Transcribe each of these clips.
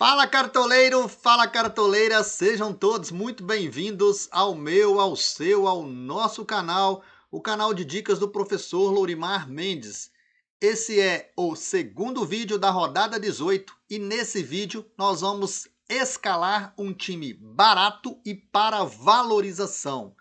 Fala cartoleiro, fala cartoleira, sejam todos muito bem-vindos ao meu, ao seu, ao nosso canal, o canal de dicas do professor Lourimar Mendes. Esse é o segundo vídeo da rodada 18 e nesse vídeo nós vamos escalar um time barato e para valorização.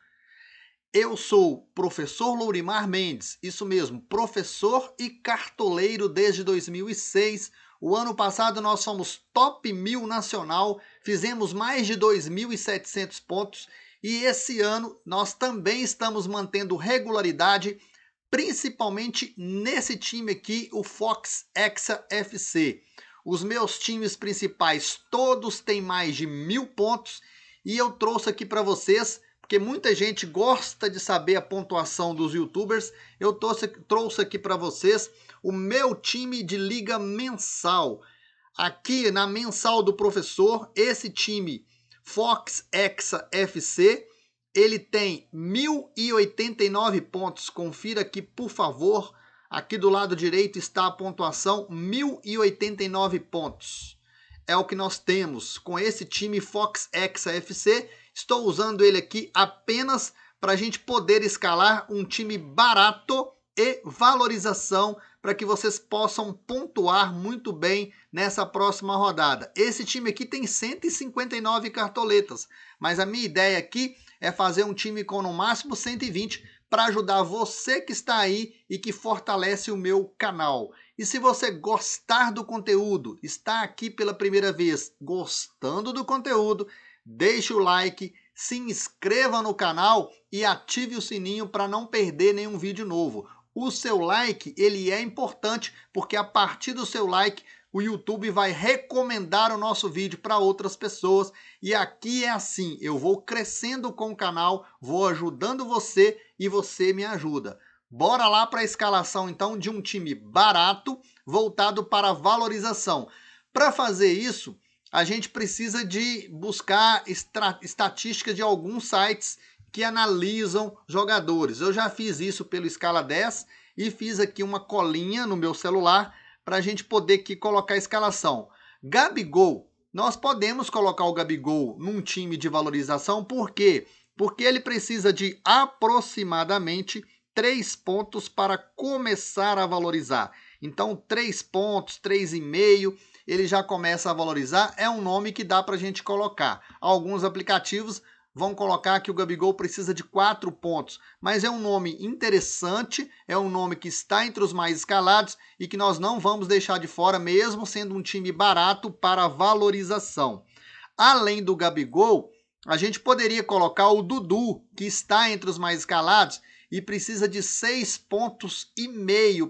Eu sou o professor Lourimar Mendes, isso mesmo, professor e cartoleiro desde 2006. O ano passado nós fomos top 1000 nacional, fizemos mais de 2.700 pontos e esse ano nós também estamos mantendo regularidade, principalmente nesse time aqui, o Fox Hexa FC. Os meus times principais todos têm mais de 1000 pontos e eu trouxe aqui para vocês, porque muita gente gosta de saber a pontuação dos youtubers, eu trouxe aqui para vocês o meu time de liga mensal. Aqui na mensal do professor, esse time Fox Hexa FC, ele tem 1089 pontos. Confira aqui, por favor. Aqui do lado direito está a pontuação, 1089 pontos. É o que nós temos com esse time Fox Hexa FC. Estou usando ele aqui apenas para a gente poder escalar um time barato e valorização para que vocês possam pontuar muito bem nessa próxima rodada. Esse time aqui tem 159 cartoletas, mas a minha ideia aqui é fazer um time com no máximo 120 para ajudar você que está aí e que fortalece o meu canal. E se você gostar do conteúdo, está aqui pela primeira vez gostando do conteúdo, deixe o like, se inscreva no canal e ative o sininho para não perder nenhum vídeo novo. O seu like, ele é importante porque a partir do seu like o YouTube vai recomendar o nosso vídeo para outras pessoas. E aqui é assim, eu vou crescendo com o canal, vou ajudando você e você me ajuda. Bora lá para a escalação então de um time barato voltado para a valorização. Para fazer isso, a gente precisa de buscar estatísticas de alguns sites que analisam jogadores. Eu já fiz isso pelo Escala 10 e fiz aqui uma colinha no meu celular para a gente poder aqui colocar a escalação. Gabigol, nós podemos colocar o Gabigol num time de valorização, por quê? Porque ele precisa de aproximadamente 3 pontos para começar a valorizar. Então 3 pontos, 3,5, ele já começa a valorizar, é um nome que dá para a gente colocar. Alguns aplicativos vão colocar que o Gabigol precisa de 4 pontos, mas é um nome interessante, é um nome que está entre os mais escalados e que nós não vamos deixar de fora, mesmo sendo um time barato para valorização. Além do Gabigol, a gente poderia colocar o Dudu, que está entre os mais escalados e precisa de 6,5 pontos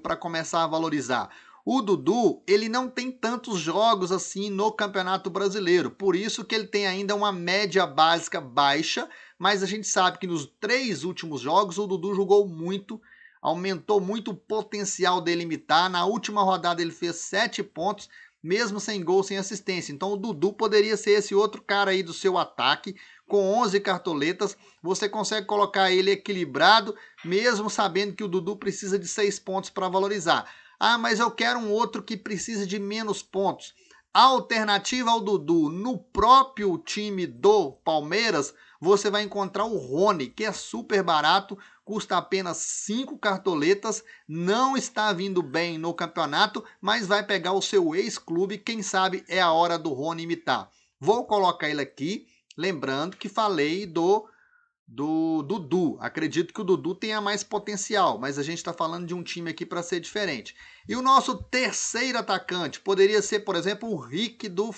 para começar a valorizar. O Dudu, ele não tem tantos jogos assim no Campeonato Brasileiro, por isso que ele tem ainda uma média básica baixa, mas a gente sabe que nos 3 últimos jogos o Dudu jogou muito, aumentou muito o potencial dele imitar. Na última rodada ele fez 7 pontos, mesmo sem gol, sem assistência. Então o Dudu poderia ser esse outro cara aí do seu ataque, com 11 cartoletas, você consegue colocar ele equilibrado, mesmo sabendo que o Dudu precisa de 6 pontos para valorizar. Ah, mas eu quero um outro que precisa de menos pontos. A alternativa ao Dudu, no próprio time do Palmeiras, você vai encontrar o Rony, que é super barato, custa apenas 5 cartoletas, não está vindo bem no campeonato, mas vai pegar o seu ex-clube, quem sabe é a hora do Rony imitar. Vou colocar ele aqui, lembrando que falei do Dudu. Acredito que o Dudu tenha mais potencial, mas a gente está falando de um time aqui para ser diferente. E o nosso terceiro atacante poderia ser, por exemplo, o Rick do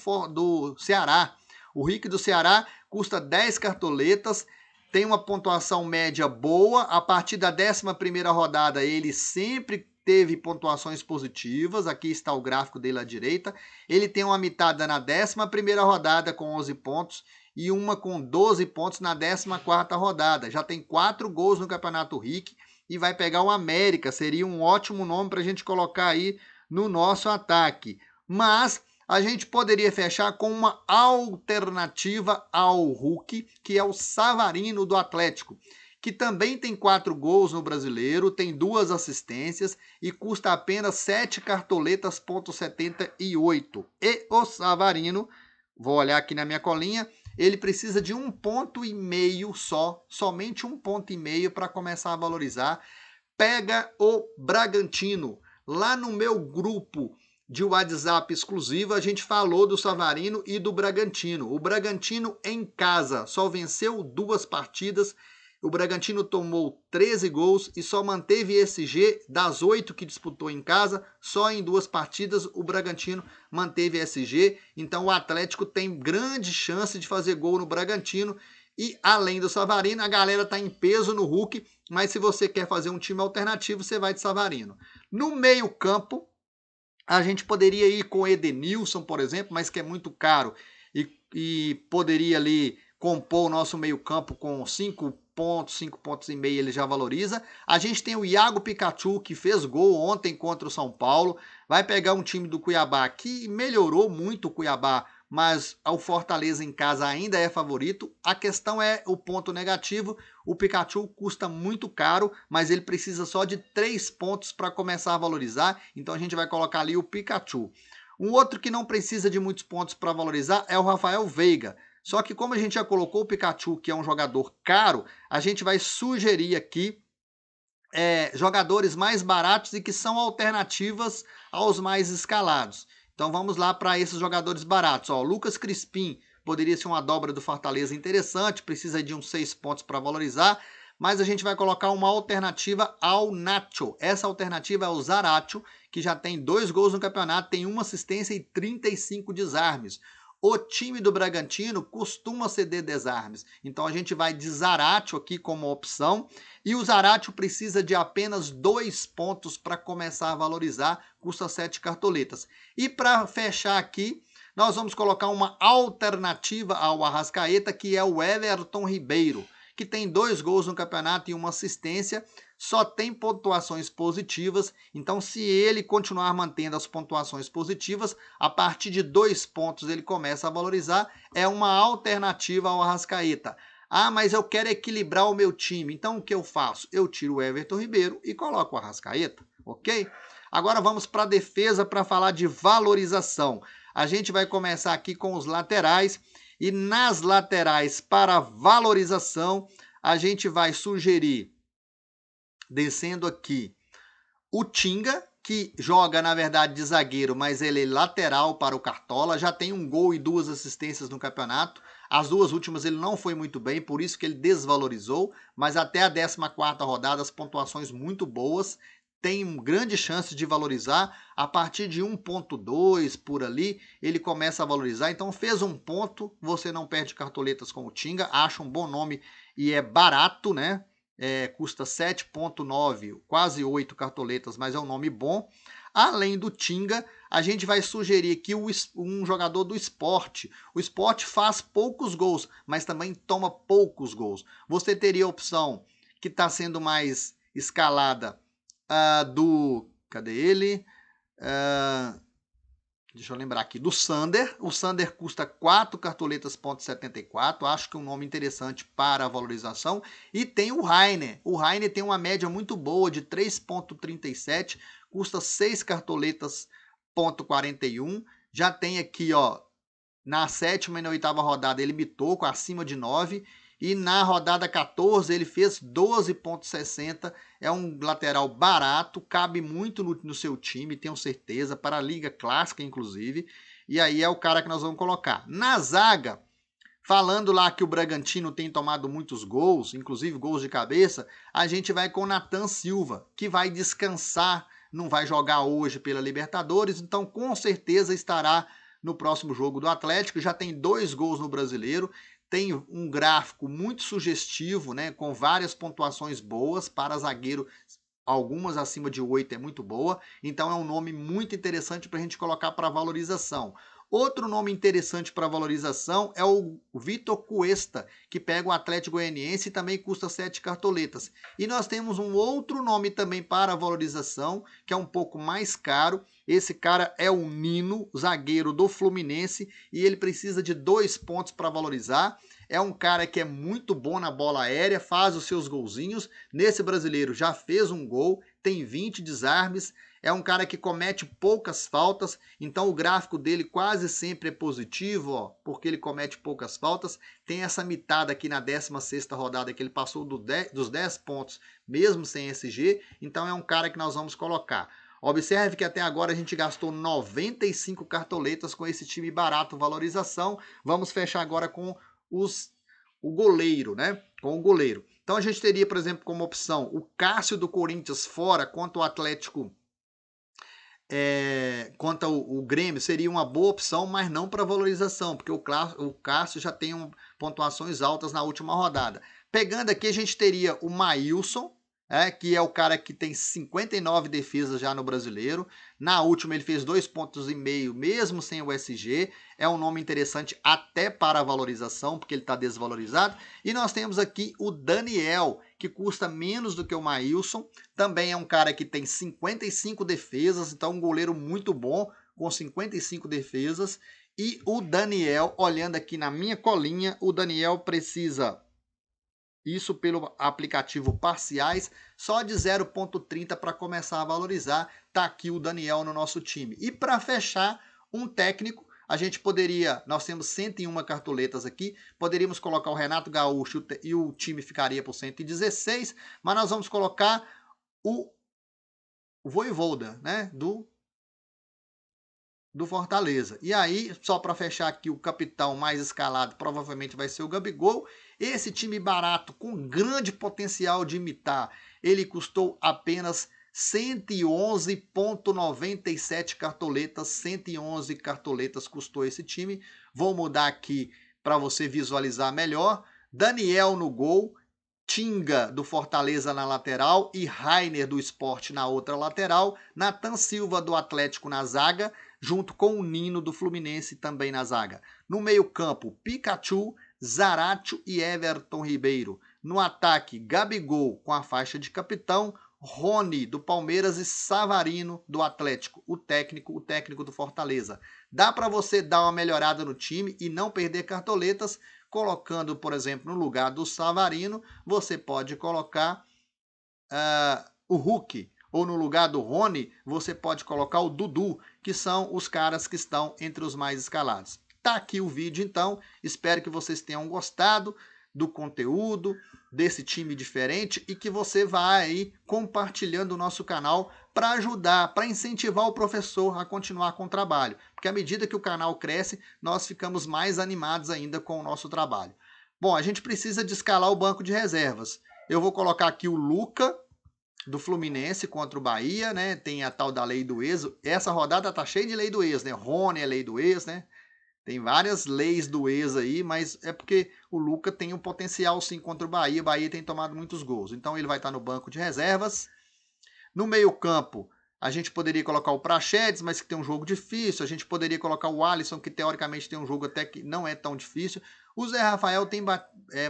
Ceará. O Rick do Ceará custa 10 cartoletas, tem uma pontuação média boa. A partir da 11ª rodada ele sempre teve pontuações positivas. Aqui está o gráfico dele à direita. Ele tem uma mitada na 11ª rodada com 11 pontos e uma com 12 pontos na 14ª rodada. Já tem 4 gols no Campeonato Rick e vai pegar o América. Seria um ótimo nome para a gente colocar aí no nosso ataque. Mas a gente poderia fechar com uma alternativa ao Hulk, que é o Savarino do Atlético. que também tem 4 gols no Brasileiro, tem 2 assistências e custa apenas 7 cartoletas,78. E o Savarino, vou olhar aqui na minha colinha, ele precisa de 1,5 ponto só, somente 1,5 ponto para começar a valorizar. Pega o Bragantino. Lá no meu grupo de WhatsApp exclusivo, a gente falou do Savarino e do Bragantino. O Bragantino em casa só venceu 2 partidas. O Bragantino tomou 13 gols e só manteve SG das 8 que disputou em casa. Só em 2 partidas o Bragantino manteve SG. Então o Atlético tem grande chance de fazer gol no Bragantino. E além do Savarino, a galera está em peso no Hulk. Mas se você quer fazer um time alternativo, você vai de Savarino. No meio campo, a gente poderia ir com Edenilson, por exemplo, mas que é muito caro. E poderia ali compor o nosso meio campo com 5 pontos, 5,5 pontos, ele já valoriza. A gente tem o Iago Pikachu, que fez gol ontem contra o São Paulo. Vai pegar um time do Cuiabá, que melhorou muito o Cuiabá, mas o Fortaleza em casa ainda é favorito. A questão é o ponto negativo. O Pikachu custa muito caro, mas ele precisa só de 3 pontos para começar a valorizar. Então a gente vai colocar ali o Pikachu. Um outro que não precisa de muitos pontos para valorizar é o Rafael Veiga. Só que como a gente já colocou o Pikachu, que é um jogador caro, a gente vai sugerir aqui jogadores mais baratos e que são alternativas aos mais escalados. Então vamos lá para esses jogadores baratos. Ó, Lucas Crispim poderia ser uma dobra do Fortaleza interessante, precisa de uns 6 pontos para valorizar, mas a gente vai colocar uma alternativa ao Nacho. Essa alternativa é o Zaratio, que já tem 2 gols no campeonato, tem 1 assistência e 35 desarmes. O time do Bragantino costuma ceder desarmes, então a gente vai de Zaratio aqui como opção, e o Zaratio precisa de apenas 2 pontos para começar a valorizar, custa 7 cartoletas. E para fechar aqui, nós vamos colocar uma alternativa ao Arrascaeta, que é o Everton Ribeiro, que tem 2 gols no campeonato e 1 assistência, só tem pontuações positivas, então se ele continuar mantendo as pontuações positivas, a partir de 2 pontos ele começa a valorizar, é uma alternativa ao Arrascaeta. Ah, mas eu quero equilibrar o meu time, então o que eu faço? Eu tiro o Everton Ribeiro e coloco o Arrascaeta, ok? Agora vamos para a defesa para falar de valorização. A gente vai começar aqui com os laterais, e nas laterais para valorização, a gente vai sugerir, descendo aqui, o Tinga, que joga, na verdade, de zagueiro, mas ele é lateral para o Cartola, já tem 1 gol e 2 assistências no campeonato. As 2 últimas ele não foi muito bem, por isso que ele desvalorizou, mas até a 14ª rodada as pontuações muito boas, tem grande chance de valorizar. A partir de 1,2 por ali, ele começa a valorizar. Então fez 1 ponto, você não perde cartoletas com o Tinga, acha um bom nome e é barato, né? Custa 7,9, quase 8 cartoletas, mas é um nome bom. Além do Tinga, a gente vai sugerir aqui um jogador do Sport. O Sport faz poucos gols, mas também toma poucos gols. Você teria a opção que está sendo mais escalada cadê ele? Deixa eu lembrar aqui, do Sander. O Sander custa 4 cartoletas,74. Acho que é um nome interessante para a valorização. E tem o Rainer. O Rainer tem uma média muito boa de 3,37. Custa 6 cartoletas,41. Já tem aqui, ó, na 7ª e na 8ª rodada ele mitou com acima de 9. E na rodada 14 ele fez 12,60. É um lateral barato, cabe muito no seu time, tenho certeza, para a Liga Clássica, inclusive. E aí é o cara que nós vamos colocar. Na zaga, falando lá que o Bragantino tem tomado muitos gols, inclusive gols de cabeça, a gente vai com o Nathan Silva, que vai descansar, não vai jogar hoje pela Libertadores, então com certeza estará no próximo jogo do Atlético. Já tem 2 gols no Brasileiro. Tem um gráfico muito sugestivo, né, com várias pontuações boas para zagueiro, algumas acima de 8 é muito boa, então é um nome muito interessante para a gente colocar para valorização. Outro nome interessante para valorização é o Vitor Cuesta, que pega o Atlético Goianiense e também custa 7 cartoletas. E nós temos um outro nome também para valorização, que é um pouco mais caro. Esse cara é o Nino, zagueiro do Fluminense, e ele precisa de 2 pontos para valorizar. É um cara que é muito bom na bola aérea, faz os seus golzinhos. Nesse brasileiro já fez um gol, tem 20 desarmes. É um cara que comete poucas faltas, então o gráfico dele quase sempre é positivo, ó, porque ele comete poucas faltas. Tem essa mitada aqui na 16ª rodada que ele passou dos 10 pontos, mesmo sem SG, então é um cara que nós vamos colocar. Observe que até agora a gente gastou 95 cartoletas com esse time barato valorização. Vamos fechar agora com o goleiro, né? Com o goleiro. Então a gente teria, por exemplo, como opção o Cássio do Corinthians fora contra o Atlético. Quanto ao Grêmio, seria uma boa opção, mas não para valorização, porque o Cássio já tem pontuações altas na última rodada. Pegando aqui, a gente teria o Maílson, que é o cara que tem 59 defesas já no Brasileiro. Na última ele fez 2,5 pontos, mesmo sem o SG. É um nome interessante até para a valorização, porque ele está desvalorizado. E nós temos aqui o Daniel, que custa menos do que o Maílson. Também é um cara que tem 55 defesas, então um goleiro muito bom, com 55 defesas. E o Daniel, olhando aqui na minha colinha, o Daniel precisa... Isso pelo aplicativo Parciais, só de 0,30 para começar a valorizar. Tá aqui o Daniel no nosso time. E para fechar, um técnico, a gente poderia, nós temos 101 cartoletas aqui, poderíamos colocar o Renato Gaúcho e o time ficaria por 116, mas nós vamos colocar o Vojvoda, né, do Fortaleza. E aí, só para fechar aqui, o capitão mais escalado provavelmente vai ser o Gabigol. Esse time barato, com grande potencial de imitar, ele custou apenas 111,97 cartoletas. 111 cartoletas custou esse time. Vou mudar aqui para você visualizar melhor. Daniel no gol, Tinga do Fortaleza na lateral e Rainer do Sport na outra lateral. Nathan Silva do Atlético na zaga, junto com o Nino do Fluminense também na zaga. No meio-campo, Pikachu, Zaratio e Everton Ribeiro. No ataque, Gabigol com a faixa de capitão, Rony do Palmeiras e Savarino do Atlético, o técnico do Fortaleza. Dá para você dar uma melhorada no time e não perder cartoletas, colocando, por exemplo, no lugar do Savarino, você pode colocar o Hulk, ou no lugar do Rony, você pode colocar o Dudu, que são os caras que estão entre os mais escalados. Tá aqui o vídeo, então. Espero que vocês tenham gostado do conteúdo, desse time diferente, e que você vá aí compartilhando o nosso canal para ajudar, para incentivar o professor a continuar com o trabalho. Porque à medida que o canal cresce, nós ficamos mais animados ainda com o nosso trabalho. Bom, a gente precisa de escalar o banco de reservas. Eu vou colocar aqui o Luca, do Fluminense contra o Bahia, né? Tem a tal da lei do ex. Essa rodada tá cheia de lei do ex, né? Rony é lei do ex, né? Tem várias leis do ex aí, mas é porque o Luca tem um potencial sim contra o Bahia. O Bahia tem tomado muitos gols. Então ele vai estar no banco de reservas. No meio-campo, a gente poderia colocar o Praxedes, mas que tem um jogo difícil. A gente poderia colocar o Alisson, que teoricamente tem um jogo até que não é tão difícil. O Zé Rafael tem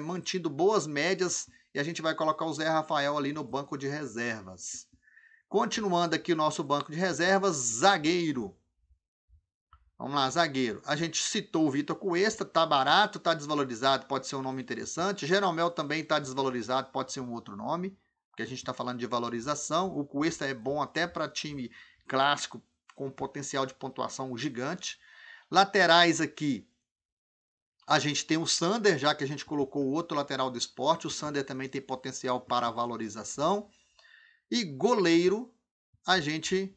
mantido boas médias e a gente vai colocar o Zé Rafael ali no banco de reservas. Continuando aqui o nosso banco de reservas, zagueiro. Vamos lá, zagueiro. A gente citou o Vitor Cuesta, tá barato, tá desvalorizado, pode ser um nome interessante. Jeromel também tá desvalorizado, pode ser um outro nome, porque a gente está falando de valorização. O Cuesta é bom até para time clássico com potencial de pontuação gigante. Laterais aqui, a gente tem o Sander, já que a gente colocou o outro lateral do Sport. O Sander também tem potencial para valorização. E goleiro, a gente,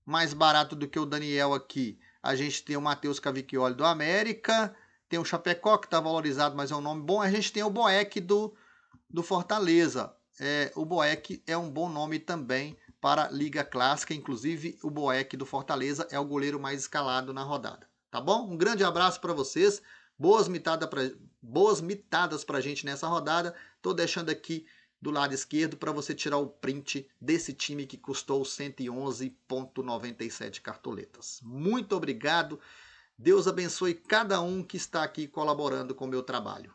mais barato do que o Daniel aqui, a gente tem o Matheus Cavicchioli do América. Tem o Chapecó, que está valorizado, mas é um nome bom. A gente tem o Boeck do Fortaleza. O Boeck é um bom nome também para a Liga Clássica. Inclusive, o Boeck do Fortaleza é o goleiro mais escalado na rodada. Tá bom? Um grande abraço para vocês. Boas mitadas para a gente nessa rodada. Estou deixando aqui do lado esquerdo para você tirar o print desse time que custou 111,97 cartoletas. Muito obrigado. Deus abençoe cada um que está aqui colaborando com o meu trabalho.